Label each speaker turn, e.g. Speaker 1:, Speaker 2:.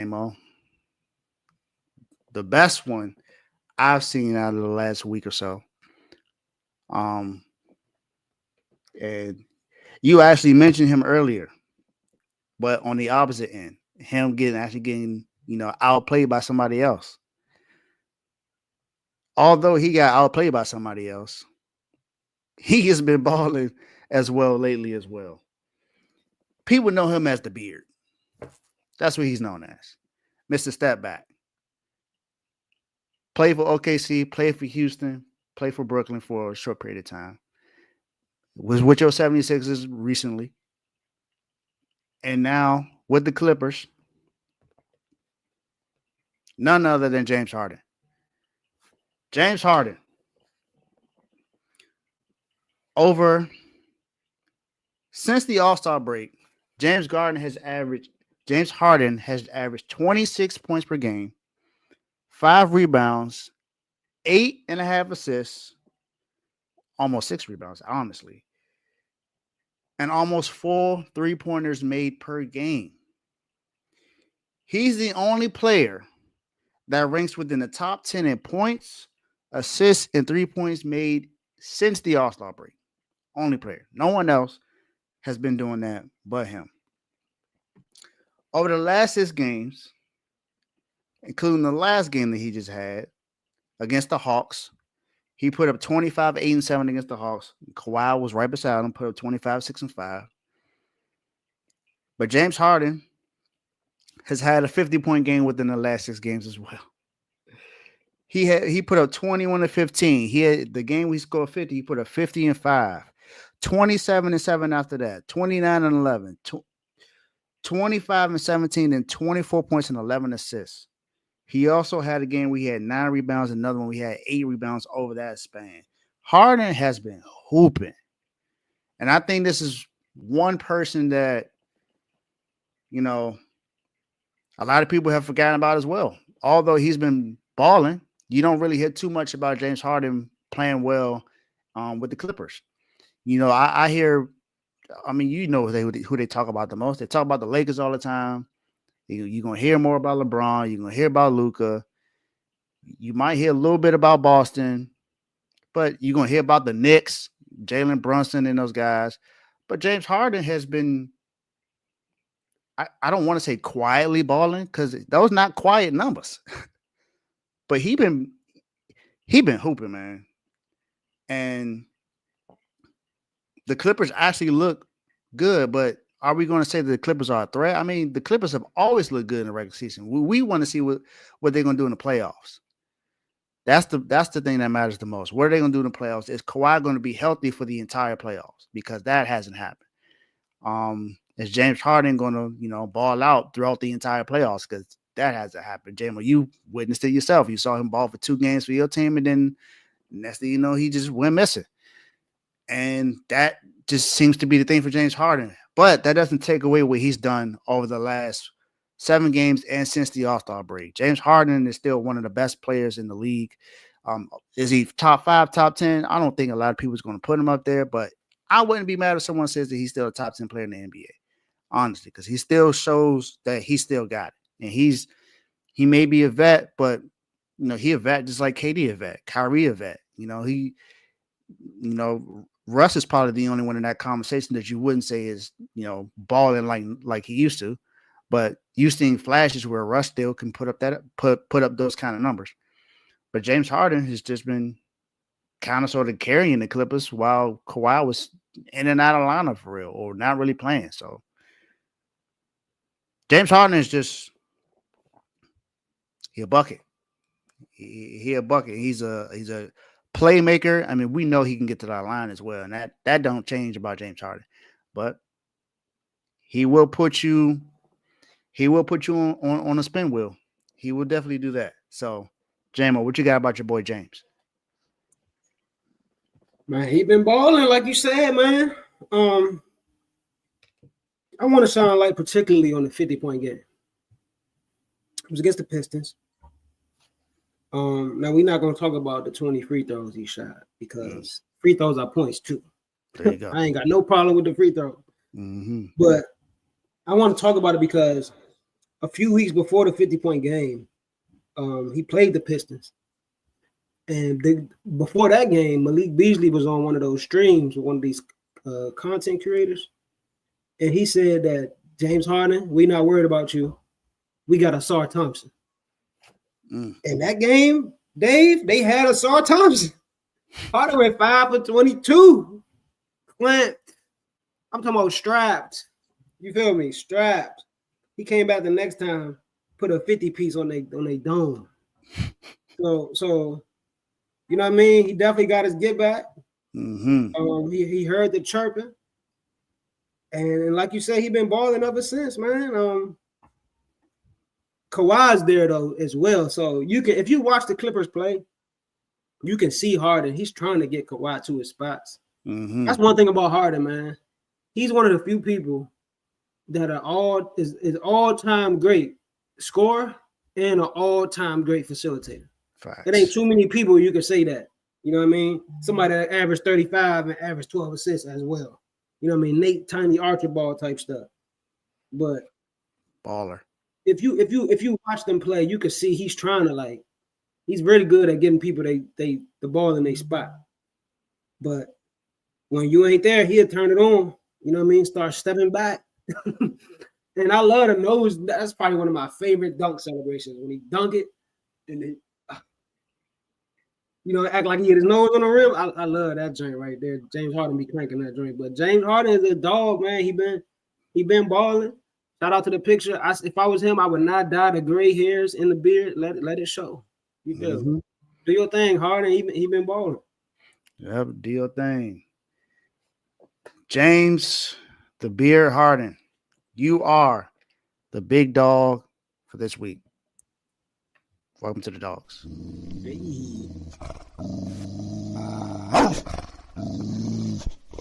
Speaker 1: Amo, the best one I've seen out of the last week or so. Um, and you actually mentioned him earlier, but on the opposite end, him getting outplayed by somebody else. Although he got outplayed by somebody else, he has been balling as well lately as well. People know him as the Beard. That's what he's known as, Mr. Step Back. Played for OKC, played for Houston, played for Brooklyn for a short period of time. Was with your 76ers recently. And now with the Clippers, none other than James Harden. James Harden, since the All-Star break, James Harden has averaged 26 points per game, 5 rebounds, 8.5 assists, almost 6 rebounds, honestly, and almost 4 3-pointers made per game. He's the only player that ranks within the top 10 in points, assists, and 3 points made since the All-Star break. Only player. No one else has been doing that but him. Over the last 6 games, including the last game that he just had against the Hawks, he put up 25, 8, and 7 against the Hawks. Kawhi was right beside him, put up 25, 6, and 5. But James Harden has had a 50-point game within the last 6 games as well. He put up 21 and 15. He had the game we scored 50. He put up 50 and 5, 27 and 7 after that, 29 and 11, 25 and 17, and 24 points and 11 assists. He also had a game where he had 9 rebounds, another one we had 8 rebounds over that span. Harden has been hooping. And I think this is one person that, a lot of people have forgotten about as well. Although he's been balling, you don't really hear too much about James Harden playing well with the Clippers. I hear, who they talk about the most. They talk about the Lakers all the time. You're going to hear more about LeBron. You're going to hear about Luka. You might hear a little bit about Boston, but you're going to hear about the Knicks, Jalen Brunson and those guys. But James Harden has been, I don't want to say quietly balling because those not quiet numbers. But he been hooping, man. And the Clippers actually look good, but are we going to say that the Clippers are a threat? I mean, the Clippers have always looked good in the regular season. We want to see what they're going to do in the playoffs. That's the thing that matters the most. What are they going to do in the playoffs? Is Kawhi going to be healthy for the entire playoffs? Because that hasn't happened. Is James Harden going to, ball out throughout the entire playoffs? Because that hasn't happened. Jamal, you witnessed it yourself. You saw him ball for 2 games for your team, and then next thing you know, he just went missing. And that just seems to be the thing for James Harden. But that doesn't take away what he's done over the last 7 games and since the All-Star break. James Harden is still one of the best players in the league. Is he top 5, top 10? I don't think a lot of people is going to put him up there, but I wouldn't be mad if someone says that he's still a top 10 player in the NBA, honestly, because he still shows that he still got it. And he may be a vet, but he a vet just like KD a vet, Kyrie a vet. Russ is probably the only one in that conversation that you wouldn't say is, balling like he used to. But you've seen flashes where Russ still can put up those kind of numbers. But James Harden has just been kind of sort of carrying the Clippers while Kawhi was in and out of lineup for real or not really playing. So James Harden is just a bucket. He a bucket. He's a playmaker. I mean, we know he can get to that line as well, and that don't change about James Harden. But he will put you on a spin wheel. He will definitely do that. So, Jamo, what you got about your boy James?
Speaker 2: Man, he been balling, like you said, man. I want to sound like particularly on the 50-point game. It was against the Pistons. Now we're not gonna talk about the 20 free throws he shot because free throws are points too.
Speaker 1: There you go.
Speaker 2: I ain't got no problem with the free throw.
Speaker 1: Mm-hmm.
Speaker 2: But I want to talk about it because a few weeks before the 50-point game, he played the Pistons. And before that game, Malik Beasley was on one of those streams with one of these content creators. And he said that, James Harden, we not worried about you. We got Asar Thompson. In that game, Dave, they had Asar Thompson. Harden went 5 for 22. Clint, I'm talking about strapped. You feel me? Strapped. He came back the next time, put a 50 piece on they dome. So you know what I mean? He definitely got his get back. He heard the chirping. And like you said, he been balling ever since, man. Kawhi's there though as well. So you can, if you watch the Clippers play, you can see Harden. He's trying to get Kawhi to his spots. That's one thing about Harden, man. He's one of the few people that are all-time great scorer and an all-time great facilitator.
Speaker 1: Facts.
Speaker 2: It ain't too many people you can say that. You know what I mean? Somebody that averaged 35 and averaged 12 assists as well. You know what I mean? Nate Tiny Archibald type stuff. But
Speaker 1: baller.
Speaker 2: If you watch them play, you can see he's trying to he's really good at getting people the ball in their spot. But when you ain't there, he'll turn it on. You know what I mean? Start stepping back. And I love the nose. That's probably one of my favorite dunk celebrations when he dunk it and then act like he hit his nose on the rim. I love that joint right there. James Harden be cranking that joint. But James Harden is a dog, man. He been balling. Shout out to the picture. If I was him, I would not dye the gray hairs in the beard. Let it show. You feel me? Do your thing, Harden. He been balling.
Speaker 1: Yep, do your thing. James, the Beard Harden, you are the big dog for this week. Welcome to the Dogs.
Speaker 2: Hey.